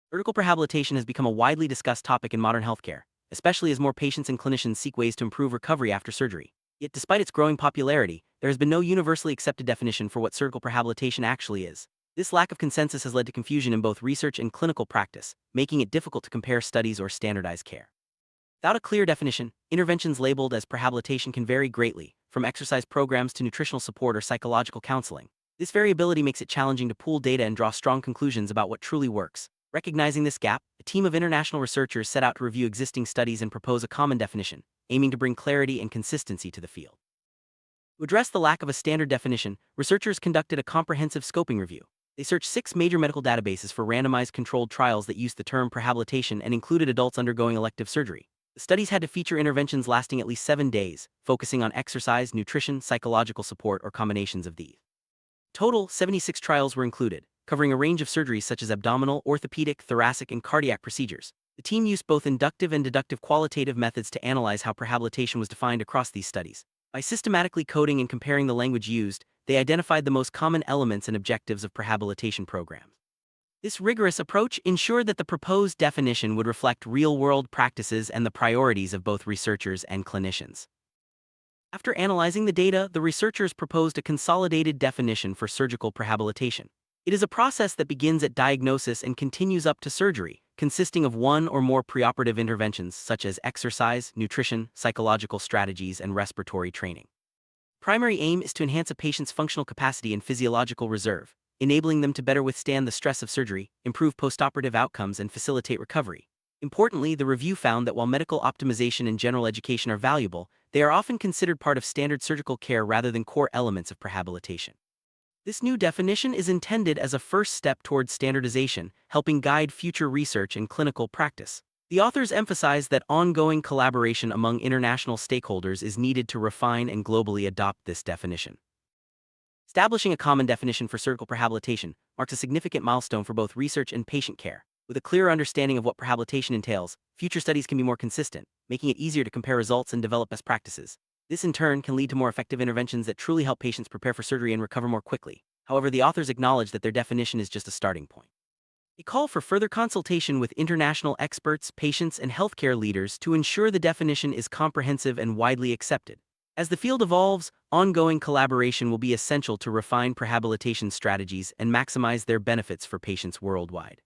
Surgical prehabilitation has become a widely discussed topic in modern healthcare, especially as more patients and clinicians seek ways to improve recovery after surgery. Yet, despite its growing popularity, there has been no universally accepted definition for what surgical prehabilitation actually is. This lack of consensus has led to confusion in both research and clinical practice, making it difficult to compare studies or standardize care. Without a clear definition, interventions labeled as prehabilitation can vary greatly, from exercise programs to nutritional support or psychological counseling. This variability makes it challenging to pool data and draw strong conclusions about what truly works. Recognizing this gap, a team of international researchers set out to review existing studies and propose a common definition, aiming to bring clarity and consistency to the field. To address the lack of a standard definition, researchers conducted a comprehensive scoping review. They searched 6 major medical databases for randomized controlled trials that used the term prehabilitation and included adults undergoing elective surgery. The studies had to feature interventions lasting at least 7 days, focusing on exercise, nutrition, psychological support, or combinations of these. Total, 76 trials were included, covering a range of surgeries such as abdominal, orthopedic, thoracic, and cardiac procedures. The team used both inductive and deductive qualitative methods to analyze how prehabilitation was defined across these studies. By systematically coding and comparing the language used, they identified the most common elements and objectives of prehabilitation programs. This rigorous approach ensured that the proposed definition would reflect real-world practices and the priorities of both researchers and clinicians. After analyzing the data, the researchers proposed a consolidated definition for surgical prehabilitation. It is a process that begins at diagnosis and continues up to surgery, consisting of one or more preoperative interventions such as exercise, nutrition, psychological strategies, and respiratory training. Primary aim is to enhance a patient's functional capacity and physiological reserve, enabling them to better withstand the stress of surgery, improve postoperative outcomes, and facilitate recovery. Importantly, the review found that while medical optimization and general education are valuable, they are often considered part of standard surgical care rather than core elements of prehabilitation. This new definition is intended as a first step towards standardization, helping guide future research and clinical practice. The authors emphasize that ongoing collaboration among international stakeholders is needed to refine and globally adopt this definition. Establishing a common definition for surgical prehabilitation marks a significant milestone for both research and patient care. With a clearer understanding of what prehabilitation entails, future studies can be more consistent, making it easier to compare results and develop best practices. This in turn can lead to more effective interventions that truly help patients prepare for surgery and recover more quickly. However, the authors acknowledge that their definition is just a starting point. They call for further consultation with international experts, patients, and healthcare leaders to ensure the definition is comprehensive and widely accepted. As the field evolves, ongoing collaboration will be essential to refine prehabilitation strategies and maximize their benefits for patients worldwide.